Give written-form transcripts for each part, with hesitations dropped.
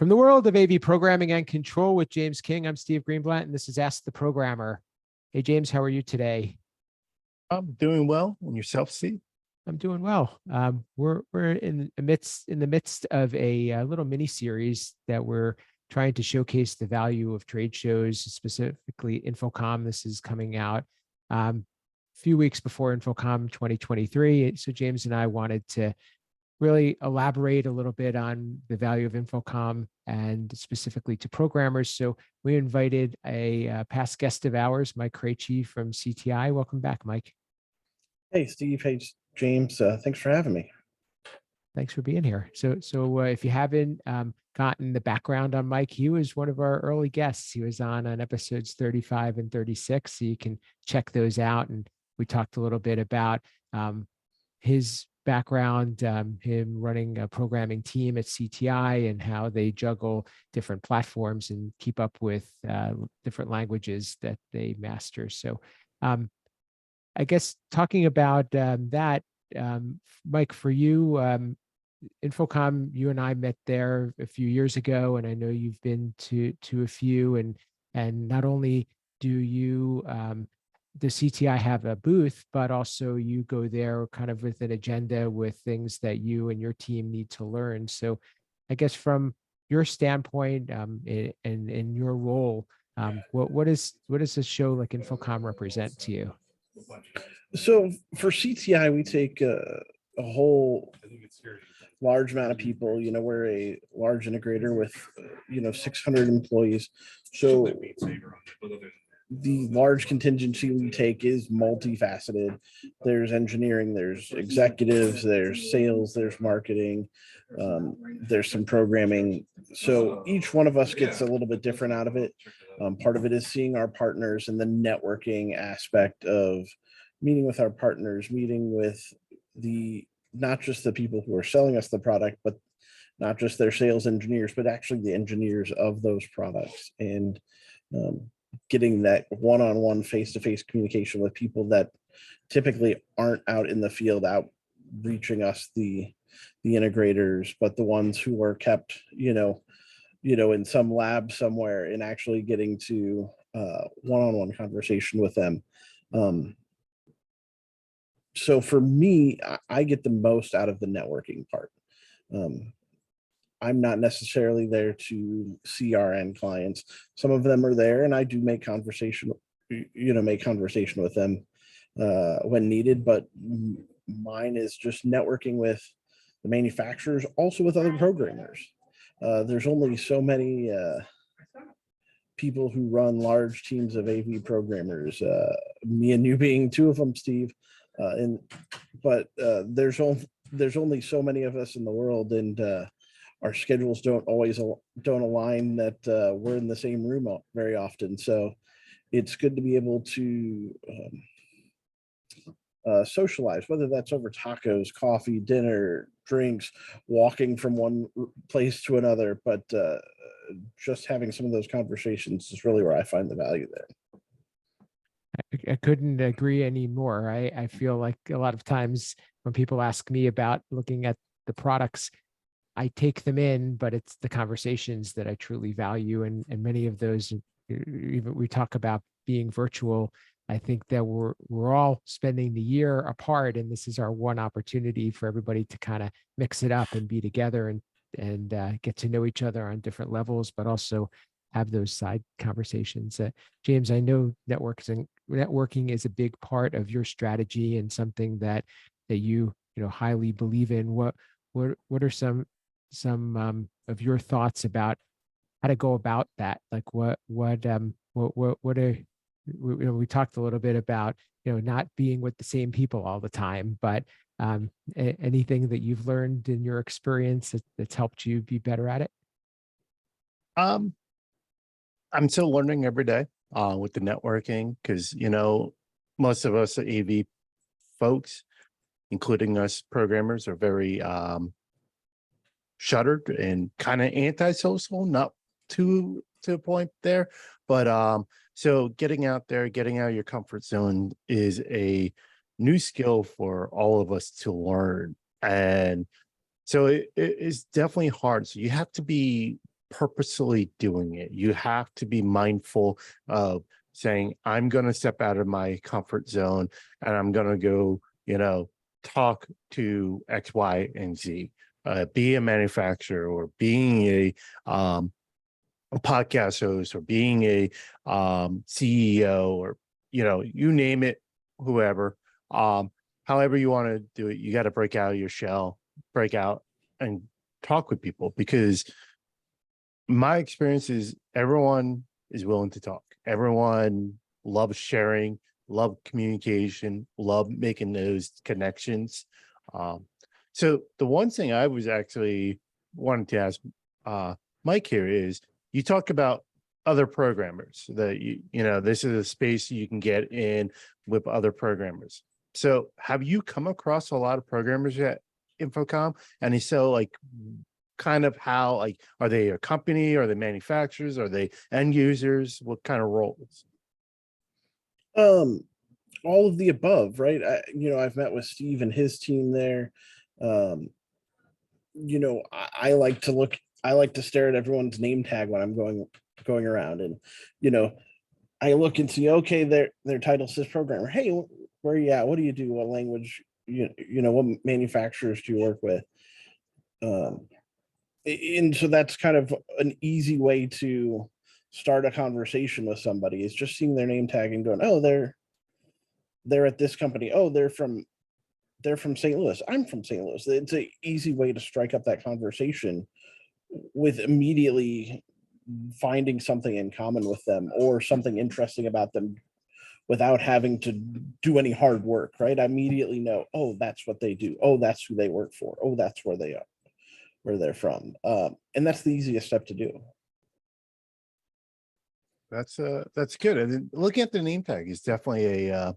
From the world of AV programming and control with James King, I'm Steve Greenblatt, and this is Ask the Programmer. Hey, James, how are you today? I'm doing well. And yourself, Steve? I'm doing well. We're in the midst of a little mini series that we're trying to showcase the value of trade shows, specifically InfoComm. This is coming out a few weeks before InfoComm 2023. So James and I wanted to really elaborate a little bit on the value of InfoComm and specifically to programmers. So we invited a past guest of ours, Mike Krejci from CTI. Welcome back, Mike. Hey, Steve. Hey, James. Thanks for having me. Thanks for being here. So if you haven't gotten the background on Mike, he was one of our early guests. He was on episodes 35 and 36. So you can check those out. And we talked a little bit about his background, him running a programming team at CTI and how they juggle different platforms and keep up with different languages that they master. So I guess talking about that, Mike, for you, InfoComm, you and I met there a few years ago, and I know you've been to a few, and not only do you the CTI have a booth, but also you go there kind of with an agenda with things that you and your team need to learn. So I guess from your standpoint and in your role, what does a show like InfoComm represent to you? So for CTI, we take a whole large amount of people. We're a large integrator with 600 employees. So the large contingency we take is multifaceted. There's engineering, there's executives, there's sales, there's marketing, there's some programming. So each one of us gets a little bit different out of it. Part of it is seeing our partners and the networking aspect of meeting with our partners, meeting with not just the people who are selling us the product, but not just their sales engineers, but actually the engineers of those products, and getting that one-on-one face-to-face communication with people that typically aren't out in the field, out reaching us, the integrators, but the ones who are kept, in some lab somewhere, and actually getting to one-on-one conversation with them. So for me, I get the most out of the networking part. I'm not necessarily there to see our end clients. Some of them are there, and I do make conversation with them when needed. But mine is just networking with the manufacturers, also with other programmers. There's only so many people who run large teams of AV programmers. Me and you being two of them, Steve. But there's only so many of us in the world, and our schedules don't align that we're in the same room very often. So it's good to be able to socialize, whether that's over tacos, coffee, dinner, drinks, walking from one place to another. But just having some of those conversations is really where I find the value there. I couldn't agree anymore. I feel like a lot of times when people ask me about looking at the products, I take them in, but it's the conversations that I truly value. And many of those, even we talk about being virtual, I think that we're all spending the year apart, and this is our one opportunity for everybody to kind of mix it up and be together and get to know each other on different levels, but also have those side conversations. James, I know networking is a big part of your strategy and something that you highly believe in. What are some of your thoughts about how to go about that? Like what are we talked a little bit about not being with the same people all the time, but anything that you've learned in your experience that's helped you be better at it? I'm still learning every day with the networking, because most of us AV folks, including us programmers, are very shuttered and kind of antisocial, not to a point there, but so getting out there, getting out of your comfort zone is a new skill for all of us to learn. And so it is definitely hard. So you have to be purposely doing it. You have to be mindful of saying, I'm going to step out of my comfort zone and I'm going to go, talk to X, Y, and Z. Be a manufacturer, or being a podcast host, or being a CEO, or you name it, whoever. However you want to do it, you got to break out of your shell, break out and talk with people, because my experience is everyone is willing to talk. Everyone loves sharing, love communication, love making those connections. So the one thing I was actually wanting to ask Mike here is, you talk about other programmers that this is a space you can get in with other programmers. So have you come across a lot of programmers at InfoComm? And if so, like, kind of how, like, are they a company? Are they manufacturers? Are they end users? What kind of roles? All of the above, right? I've met with Steve and his team there. I like to stare at everyone's name tag when I'm going around, and I look and see, okay, their title says programmer. Hey, where are you at? What do you do? What language? What manufacturers do you work with? And so that's kind of an easy way to start a conversation with somebody, is just seeing their name tag and going, oh, they're at this company. Oh, they're from St. Louis. I'm from St. Louis. It's an easy way to strike up that conversation with immediately finding something in common with them, or something interesting about them, without having to do any hard work, right? I immediately know, oh, that's what they do. Oh, that's who they work for. Oh, that's where they are, where they're from. And that's the easiest step to do. That's good. And then looking at the name tag is definitely a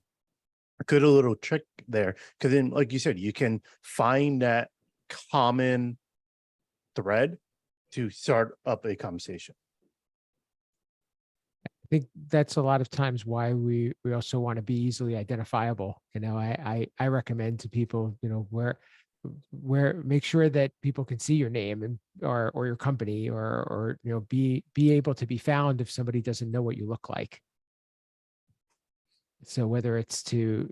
good little trick there, because then, like you said, you can find that common thread to start up a conversation. I think that's a lot of times why we also want to be easily identifiable. I recommend to people, where make sure that people can see your name and or your company, or be able to be found if somebody doesn't know what you look like. So whether it's to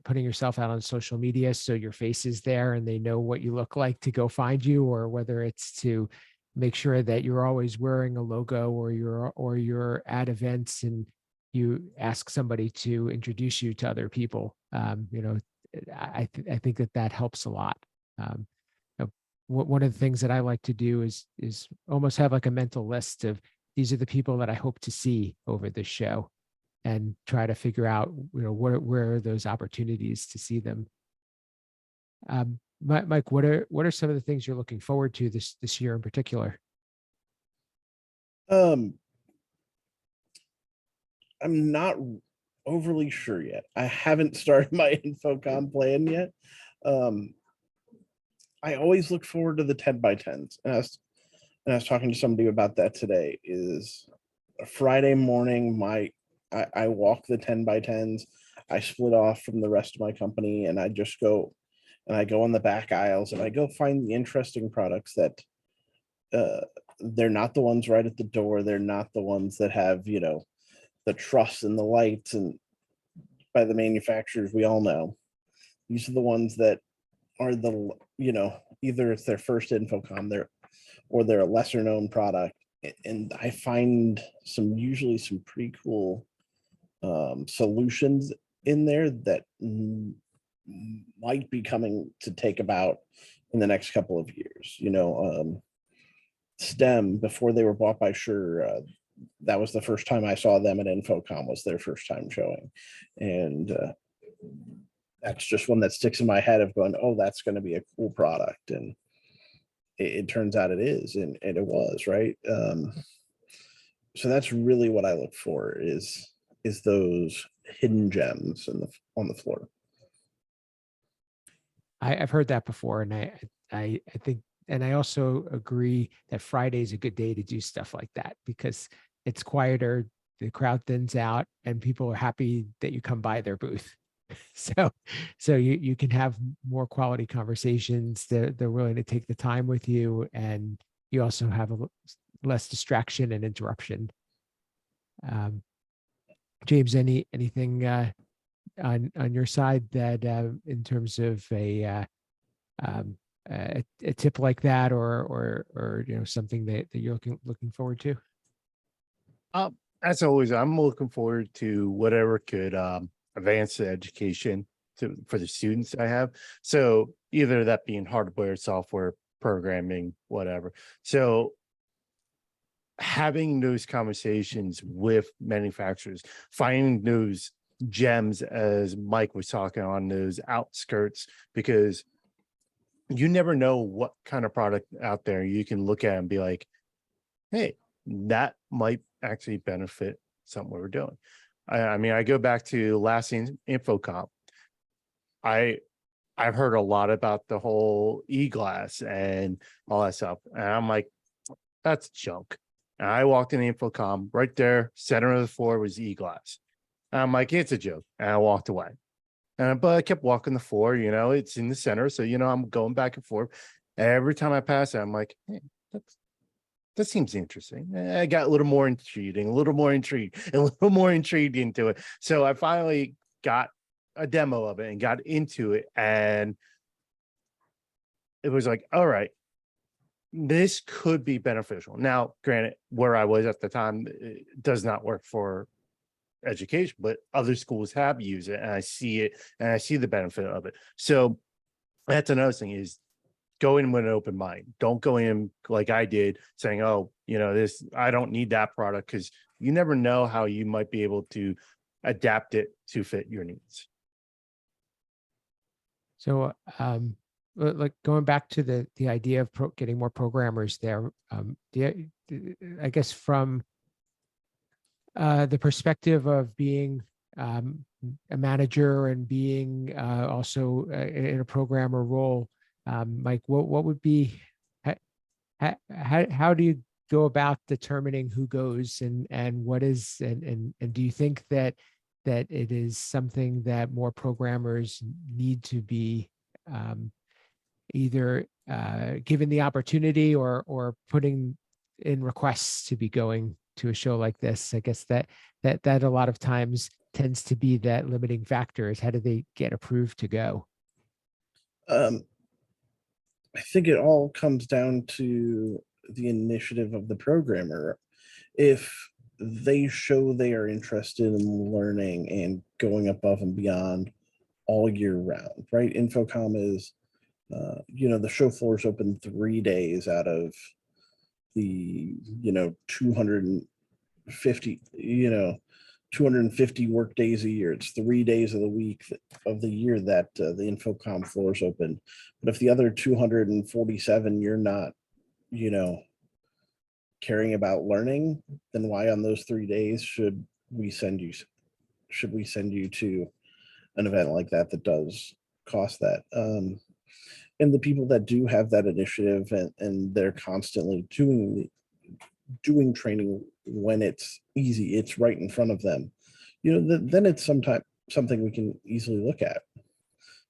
putting yourself out on social media so your face is there and they know what you look like to go find you, or whether it's to make sure that you're always wearing a logo, or you're at events and you ask somebody to introduce you to other people. I think that helps a lot. One of the things that I like to do is almost have like a mental list of, these are the people that I hope to see over this show, and try to figure out, where are those opportunities to see them. Mike, what are some of the things you're looking forward to this year in particular? I'm not overly sure yet. I haven't started my InfoComm plan yet. I always look forward to the 10x10s. And I was talking to somebody about that today. Is a Friday morning, I walk the 10x10s. I split off from the rest of my company, and I just go on the back aisles, and I go find the interesting products that they're not the ones right at the door. They're not the ones that have, the truss and the lights and by the manufacturers we all know. These are the ones that are either it's their first InfoComm, or they're a lesser known product. And I find usually some pretty cool solutions in there that might be coming to take about in the next couple of years. STEM, before they were bought by Shure, that was the first time I saw them at InfoComm, was their first time showing. And that's just one that sticks in my head of going, oh, that's going to be a cool product. And it turns out it is, and it was, right? So that's really what I look for, is those hidden gems on the floor. I've heard that before, and I think, and I also agree that Friday is a good day to do stuff like that, because it's quieter, the crowd thins out, and people are happy that you come by their booth. So you can have more quality conversations. They're willing to take the time with you, and you also have less distraction and interruption. James, anything on your side that in terms of a tip like that, or something that you're looking forward to? As always, I'm looking forward to whatever could advance the education for the students I have. So either that being hardware, software, programming, whatever. So having those conversations with manufacturers, finding those gems, as Mike was talking, on those outskirts, because you never know what kind of product out there you can look at and be like, hey, that might actually benefit something we're doing. I mean, I go back to last InfoComm. I've heard a lot about the whole e-glass and all that stuff, and I'm like, that's junk. And I walked in InfoComm, right there, center of the floor was e-glass. And I'm like, it's a joke. And I walked away. But I kept walking the floor, it's in the center. So, I'm going back and forth. And every time I pass it, I'm like, hey, that seems interesting. I got a little more intrigued, and a little more intrigued into it. So I finally got a demo of it and got into it. And it was like, all right, this could be beneficial. Now, granted, where I was at the time, it does not work for education, but other schools have used it, and I see it, and I see the benefit of it. So that's another thing, is go in with an open mind. Don't go in like I did, saying, oh, this, I don't need that product, because you never know how you might be able to adapt it to fit your needs. So like going back to the idea of getting more programmers there, I guess from the perspective of being a manager and being also in a programmer role, Mike, what would be, how do you go about determining who goes, and what is, and do you think that it is something that more programmers need to be either given the opportunity or putting in requests to be going to a show like this? I guess that a lot of times tends to be that limiting factor, is how do they get approved to go? I think it all comes down to the initiative of the programmer. If they show they are interested in learning and going above and beyond all year round, right? InfoComm is, the show floor is open 3 days out of the, 250, 250 work days a year. It's 3 days of the week of the year that the InfoComm floor is open. But if the other 247 you're not, caring about learning, then why on those 3 days should we send you to an event like that does cost that? And the people that do have that initiative, and they're constantly doing training when it's easy, it's right in front of them, then it's something we can easily look at.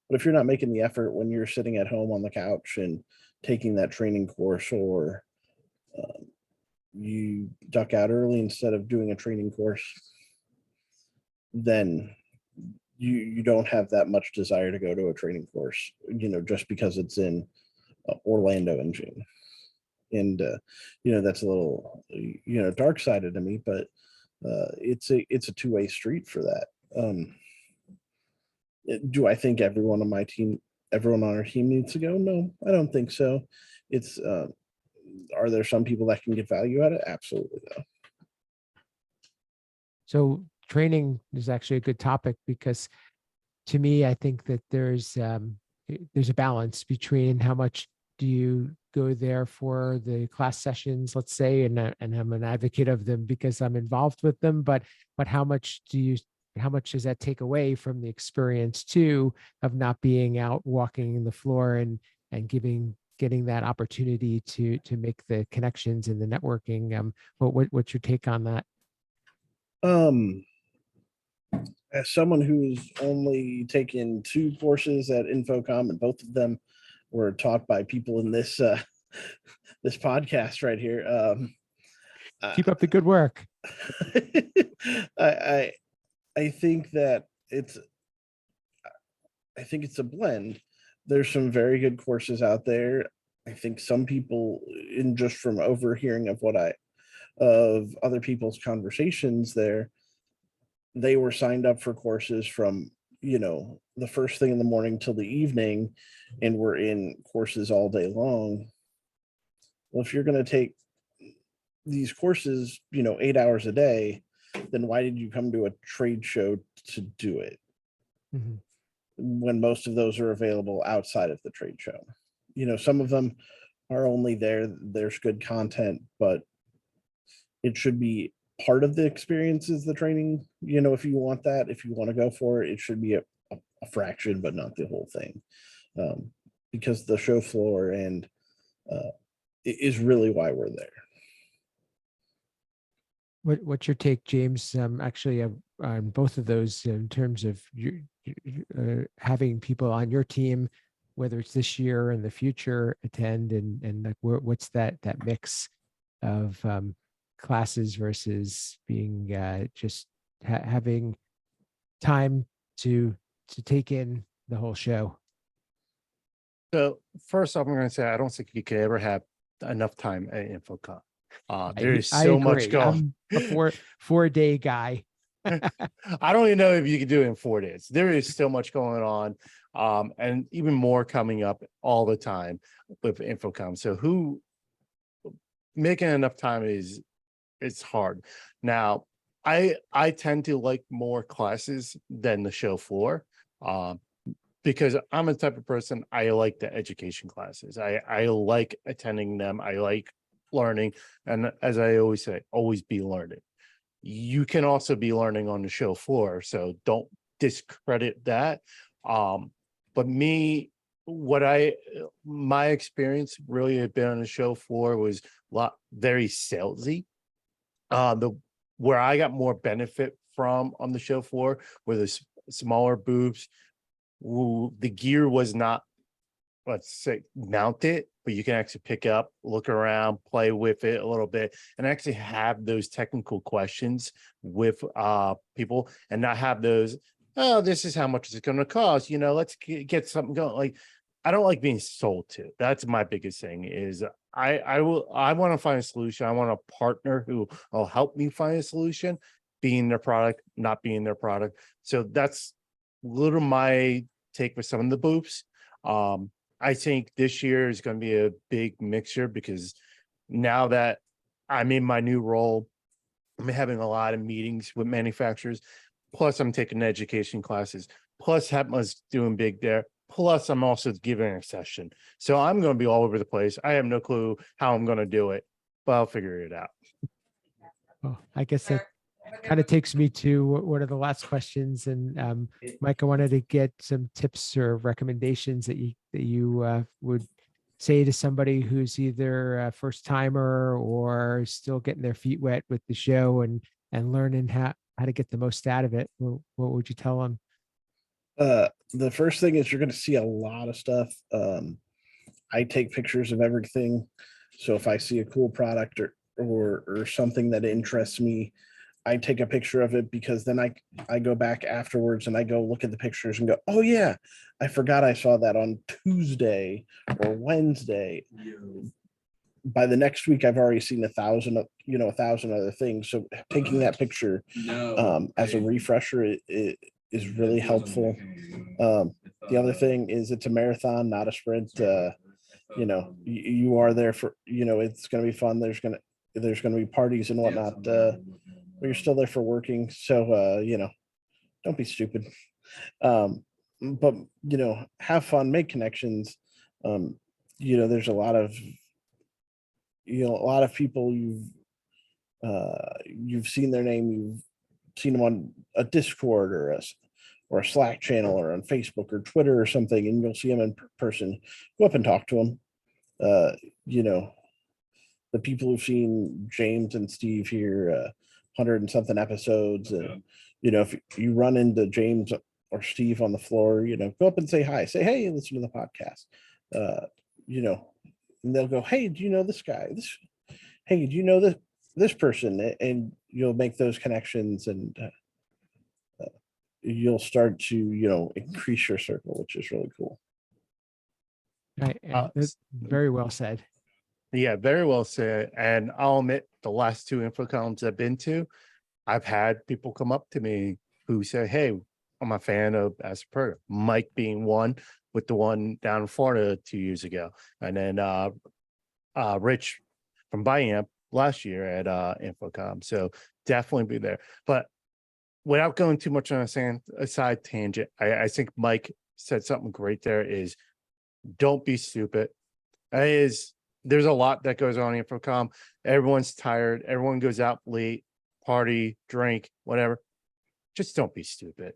But if you're not making the effort when you're sitting at home on the couch and taking that training course, or you duck out early instead of doing a training course, then you don't have that much desire to go to a training course, just because it's in Orlando in June. And that's a little dark sided to me, but it's a two-way street for that. Do I think everyone on our team needs to go? No, I don't think so. It's are there some people that can get value out of it? Absolutely, though. So training is actually a good topic, because to me, I think that there's a balance between how much do you go there for the class sessions, let's say, and I'm an advocate of them because I'm involved with them, but how much does that take away from the experience too, of not being out walking the floor and getting that opportunity to make the connections and the networking? What's your take on that? As someone who's only taken 2 courses at InfoComm, and both of them were taught by people in this this podcast right here. Keep up the good work. I I think that I think it's a blend. There's some very good courses out there. I think some people, in just from overhearing of other people's conversations there, they were signed up for courses from, the first thing in the morning till the evening, and were in courses all day long. Well, if you're going to take these courses, 8 hours a day, then why did you come to a trade show to do it? Mhm. When most of those are available outside of the trade show. Some of them are only there's good content, but it should be part of the experience is the training. If you want that, if you want to go for it, it should be a fraction, but not the whole thing. Because the show floor and is really why we're there. What's your take, James? Actually, on both of those in terms of having people on your team, whether it's this year or in the future, attend and like what's that mix of classes versus being just having time to take in the whole show? So first off, I'm going to say I don't think you could ever have enough time at InfoComm. There is so much going. I'm a four-day guy. I don't even know if you could do it in 4 days. There is so much going on, and even more coming up all the time with InfoComm. So who making enough time it's hard. Now, I tend to like more classes than the show floor, because I'm a type of person, I like the education classes. I like attending them. I like learning, and as I always say, always be learning. You can also be learning on the show floor, so don't discredit that. But my experience really had been on the show floor was very salesy. Where I got more benefit from on the show floor were the smaller booths. The gear was not, let's say, mounted, but you can actually pick up, look around, play with it a little bit, and actually have those technical questions with people, and not have those, oh, this is how much it's going to cost. Let's get something going. Like, I don't like being sold to. That's my biggest thing. Is I want to find a solution. I want a partner who will help me find a solution, being their product, not being their product. So that's little my take with some of the booths. I think this year is going to be a big mixture, because now that I'm in my new role, I'm having a lot of meetings with manufacturers. Plus, I'm taking education classes. Plus, HEPMA's doing big there. Plus, I'm also giving a session. So I'm going to be all over the place. I have no clue how I'm going to do it, but I'll figure it out. Well, I guess that kind of takes me to one of the last questions. And Mike, I wanted to get some tips or recommendations that you would say to somebody who's either a first timer or still getting their feet wet with the show and learning how to get the most out of it. What would you tell them? The first thing is you're going to see a lot of stuff. I take pictures of everything. So if I see a cool product or something that interests me, I take a picture of it, because then I go back afterwards and I go look at the pictures and go, oh yeah, I forgot I saw that on Tuesday or Wednesday. By the next week, I've already seen 1,000 other things. So taking that picture as a refresher is really helpful. The other thing is it's a marathon, not a sprint. You are there for, it's going to be fun. There's going to be parties and whatnot, but you're still there for working. So, don't be stupid. But, have fun, make connections. There's a lot of people you've seen their name, you've seen them on a Discord or a Slack channel or on Facebook or Twitter or something, and you'll see them in person. Go up and talk to them. The people who've seen James and Steve here, 100 and something episodes, and if you run into James or Steve on the floor, go up and say hi. Say, hey, listen to the podcast. and they'll go, "Hey, do you know this guy? Hey, do you know this person?" And you'll make those connections, and you'll start to, increase your circle, which is really cool. Right. That's very well said. Yeah, very well said. And I'll admit, the last two InfoComs I've been to, I've had people come up to me who say, "Hey, I'm a fan of Asperger." Mike being one, with the one down in Florida 2 years ago, and then Rich from Biamp last year at InfoCom. So definitely be there. But without going too much on a side tangent, I think Mike said something great there is don't be stupid. There's a lot that goes on in InfoCom. Everyone's tired. Everyone goes out late, party, drink, whatever. Just don't be stupid.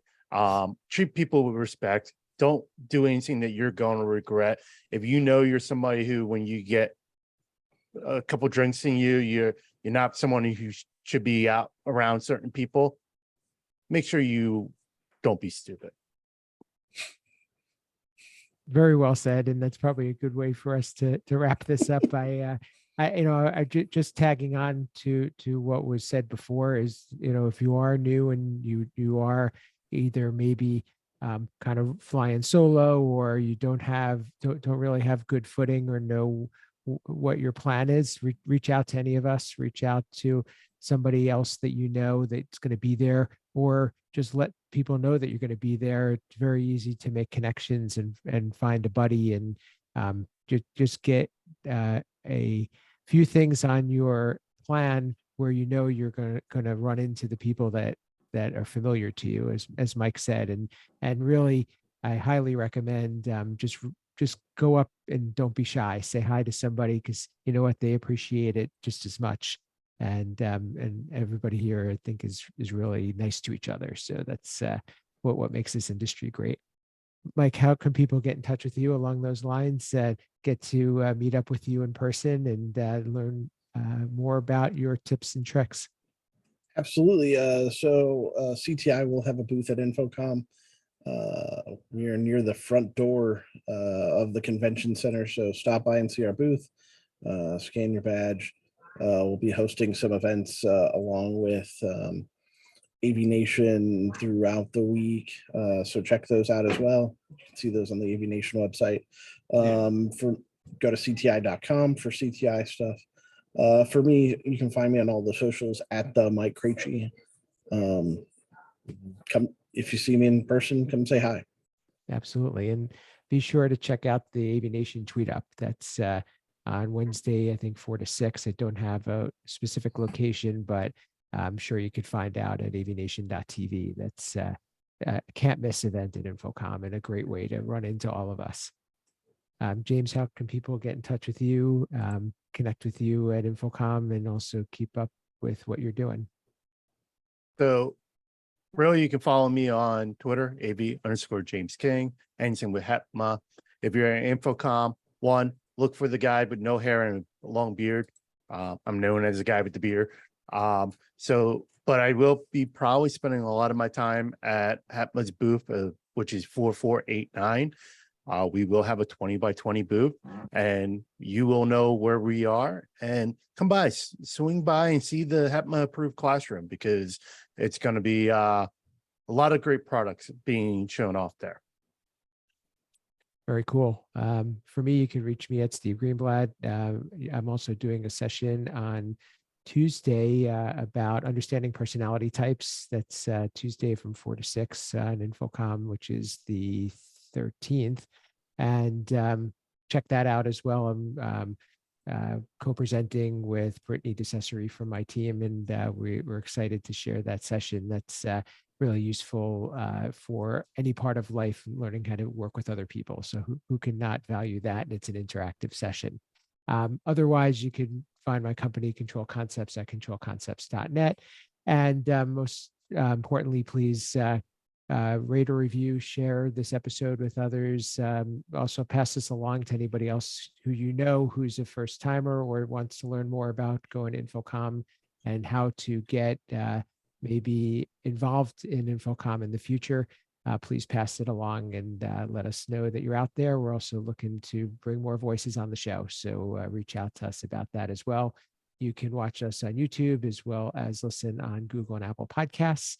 Treat people with respect. Don't do anything that you're going to regret. If you know you're somebody who, when you get a couple drinks in you, you're not someone who should be out around certain people, make sure you don't be stupid. Very well said, and that's probably a good way for us to wrap this up. Just tagging on to what was said before is, if you are new and you are either maybe kind of flying solo, or you don't really have good footing or know what your plan is, reach out to any of us, reach out to somebody else that that's going to be there, or just let people know that you're going to be there. It's very easy to make connections and find a buddy, and just get a few things on your plan where you're going to run into the people that are familiar to you, as Mike said, and really I highly recommend just go up and don't be shy. Say hi to somebody, because you know what, they appreciate it just as much. And everybody here, I think, is really nice to each other. So that's what makes this industry great. Mike, how can people get in touch with you along those lines? Get to meet up with you in person and learn more about your tips and tricks. Absolutely. So CTI will have a booth at InfoCom. We are near the front door of the convention center, so stop by and see our booth. Scan your badge. We'll be hosting some events along with AV Nation throughout the week, so check those out as well. You can see those on the AV Nation website. Go to cti.com for CTI stuff. For me, you can find me on all the socials at the Mike Krejci. Come, if you see me in person, come say hi. Absolutely, and be sure to check out the AV Nation tweet up. That's on Wednesday, I think 4 to 6. I don't have a specific location, but I'm sure you could find out at avnation.tv. That's a can't miss event at InfoCom, and a great way to run into all of us. James, how can people get in touch with you, connect with you at InfoCom, and also keep up with what you're doing? So really, you can follow me on Twitter, AV_James King, anything with HEPMA. If you're at InfoCom, look for the guy with no hair and a long beard. I'm known as the guy with the beard. But I will be probably spending a lot of my time at HEPMA's booth, which is 4489. We will have a 20 by 20 booth, and you will know where we are. And come by, swing by and see the HEPMA approved classroom, because it's going to be a lot of great products being shown off there. Very cool. For me, you can reach me at Steve Greenblatt. I'm also doing a session on Tuesday about understanding personality types. That's Tuesday from 4 to 6 on InfoCom, which is the 13th. And check that out as well. I'm co-presenting with Brittany DeCesare from my team, and we're excited to share that session. That's really useful for any part of life, learning how to work with other people. So who can not value that? And it's an interactive session. Otherwise, you can find my company, Control Concepts, at controlconcepts.net. And most importantly, please rate or review, share this episode with others. Also pass this along to anybody else who who's a first timer or wants to learn more about going to InfoCom and how to get maybe involved in InfoCom in the future. please pass it along and let us know that you're out there. We're also looking to bring more voices on the show. So reach out to us about that as well. You can watch us on YouTube as well as listen on Google and Apple Podcasts.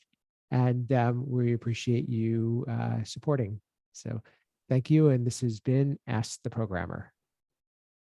And we appreciate you supporting. So thank you. And this has been Ask the Programmer.